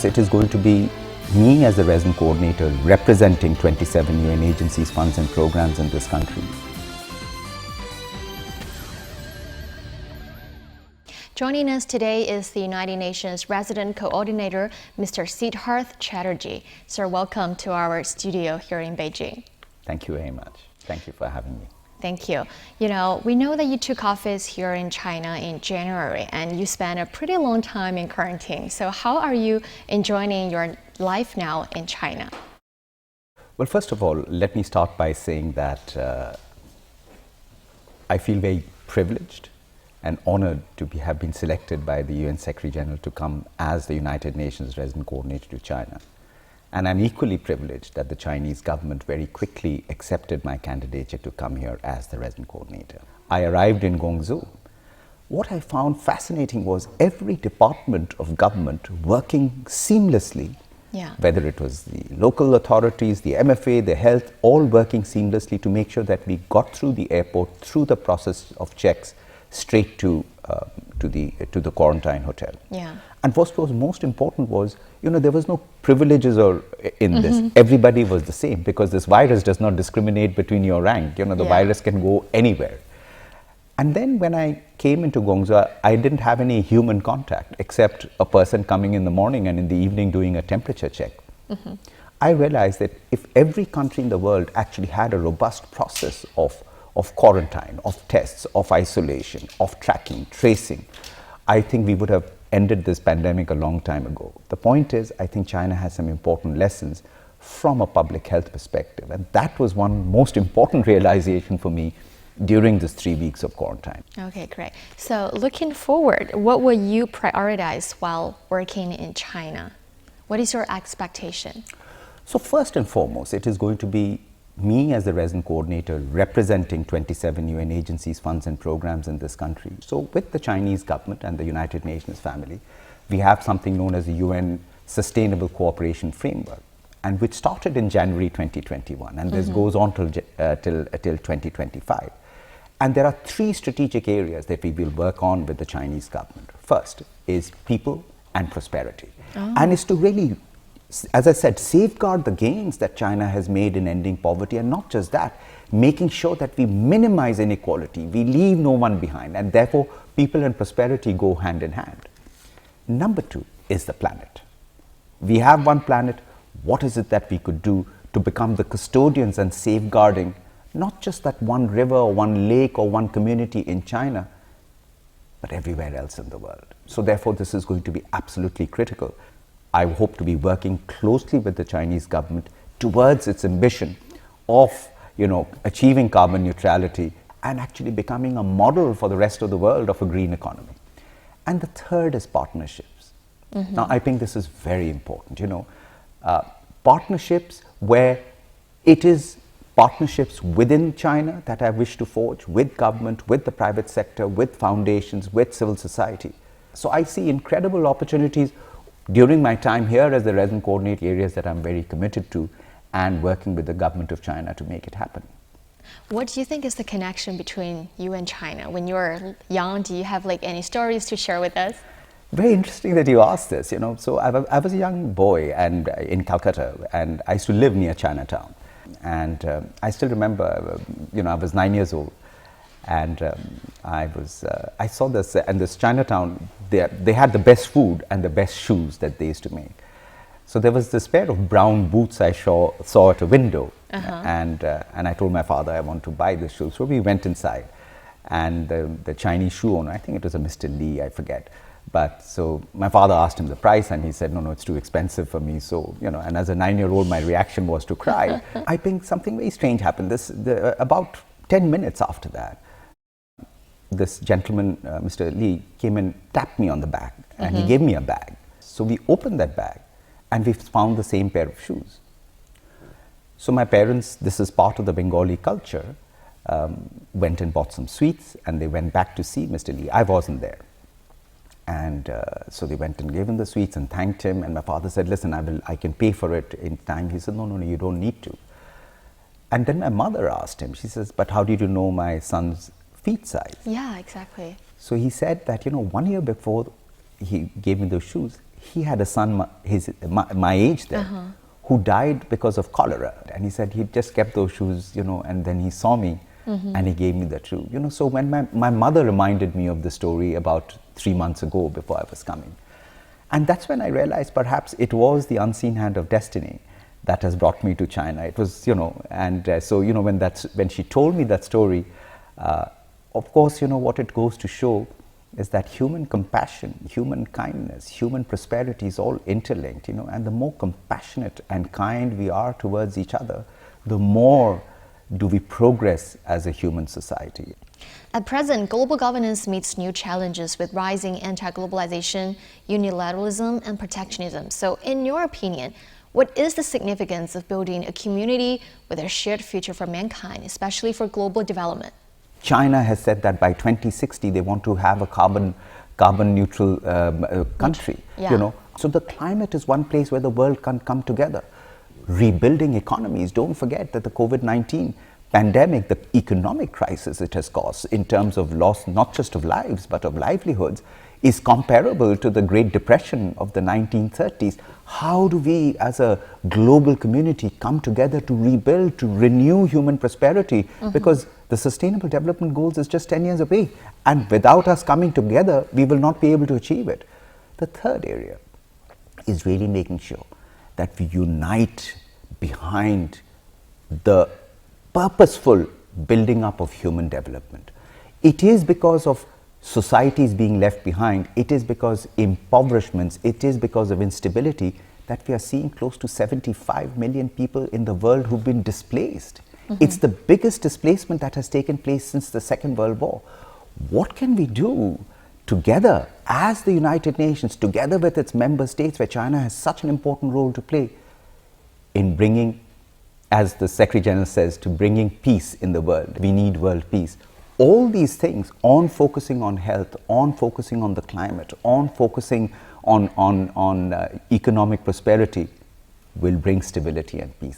foremost, it is going to be me as the resident coordinator representing 27 UN agencies, funds and programs in this country. Joining us today is the United Nations Resident Coordinator, Mr. Siddharth Chatterjee. Sir, welcome to our studio here in Beijing. Thank you very much. Thank you for having me. Thank you. You know, we know that you took office here in China in January and you spent a pretty long time in quarantine. So how are you enjoying your life now in China? Well, first of all, let me start by saying that I feel very privileged and honored to have been selected by the UN Secretary General to come as the United Nations Resident Coordinator to China. And I'm equally privileged that the Chinese government very quickly accepted my candidature to come here as the resident coordinator. I arrived in Guangzhou. What I found fascinating was every department of government working seamlessly, whether it was the local authorities, the MFA, the health, all working seamlessly to make sure that we got through the airport, through the process of checks, straight to the quarantine hotel. And what was most important was, there was no privileges in this. Everybody was the same because this virus does not discriminate between your rank. The virus can go anywhere. And then when I came into Guangzhou, I didn't have any human contact except a person coming in the morning and in the evening doing a temperature check. I realized that if every country in the world actually had a robust process of quarantine, of tests, of isolation, of tracking, tracing, I think we would have ended this pandemic a long time ago. The point is, I think China has some important lessons from a public health perspective. And that was one most important realization for me during this 3 weeks of quarantine. Okay, great. So looking forward, what will you prioritize while working in China? What is your expectation? So first and foremost, it is going to be me as the resident coordinator representing 27 UN agencies, funds and programs in this country. So with the Chinese government and the United Nations family, we have something known as the UN Sustainable Cooperation Framework, and which started in January 2021, and this goes on till 2025. And there are 3 strategic areas that we will work on with the Chinese government. First is people and prosperity, and is to really, as I said, safeguard the gains that China has made in ending poverty, and not just that, making sure that we minimize inequality, we leave no one behind, and therefore people and prosperity go hand in hand. Number 2 is the planet. We have one planet. What is it that we could do to become the custodians and safeguarding not just that one river or one lake or one community in China, but everywhere else in the world? So therefore this is going to be absolutely critical. I hope to be working closely with the Chinese government towards its ambition of, achieving carbon neutrality and actually becoming a model for the rest of the world of a green economy. And the third is partnerships. Now, I think this is very important, partnerships where it is partnerships within China that I wish to forge with government, with the private sector, with foundations, with civil society. So I see incredible opportunities during my time here as the resident coordinator, areas that I'm very committed to, and working with the government of China to make it happen. What do you think is the connection between you and China? When you were young, do you have any stories to share with us? Very interesting that you asked this, So I was a young boy and in Calcutta, and I used to live near Chinatown. And I still remember, I was 9 years old. And I saw this, and this Chinatown, they had the best food and the best shoes that they used to make. So there was this pair of brown boots I saw at a window, and I told my father I want to buy this shoe. So we went inside, and the Chinese shoe owner, I think it was a Mr. Lee, I forget. But so my father asked him the price, and he said, no, it's too expensive for me. So, and as a 9-year-old, my reaction was to cry. I think something very strange happened. About 10 minutes after that, this gentleman, Mr. Lee, came and tapped me on the back, and he gave me a bag. So we opened that bag, and we found the same pair of shoes. So my parents, this is part of the Bengali culture, went and bought some sweets, and they went back to see Mr. Lee. I wasn't there. And so they went and gave him the sweets and thanked him, and my father said, listen, I can pay for it in time. He said, no, you don't need to. And then my mother asked him, she says, but how did you know my son's feet size? Yeah, exactly. So he said that, 1 year before he gave me those shoes, he had a son my age then, who died because of cholera. And he said he just kept those shoes, and then he saw me and he gave me the shoe. So when my mother reminded me of the story about 3 months ago before I was coming. And that's when I realized perhaps it was the unseen hand of destiny that has brought me to China. It was, so, when she told me that story, of course, what it goes to show is that human compassion, human kindness, human prosperity is all interlinked, and the more compassionate and kind we are towards each other, the more do we progress as a human society. At present, global governance meets new challenges with rising anti-globalization, unilateralism, and protectionism. So in your opinion, what is the significance of building a community with a shared future for mankind, especially for global development? China has said that by 2060 they want to have a carbon neutral country. Yeah. So the climate is one place where the world can come together. Rebuilding economies. Don't forget that the COVID-19 pandemic, the economic crisis it has caused in terms of loss not just of lives but of livelihoods, is comparable to the Great Depression of the 1930s. How do we as a global community come together to rebuild, to renew human prosperity? Because the Sustainable Development Goals is just 10 years away, and without us coming together, we will not be able to achieve it. The third area is really making sure that we unite behind the purposeful building up of human development. It is because of societies being left behind, it is because impoverishments, it is because of instability that we are seeing close to 75 million people in the world who've been displaced. It's the biggest displacement that has taken place since the Second World War. What can we do together as the United Nations, together with its member states, where China has such an important role to play in bringing, as the Secretary General says, to bringing peace in the world? We need world peace. All these things, on focusing on health, on focusing on the climate, on focusing on economic prosperity, will bring stability and peace.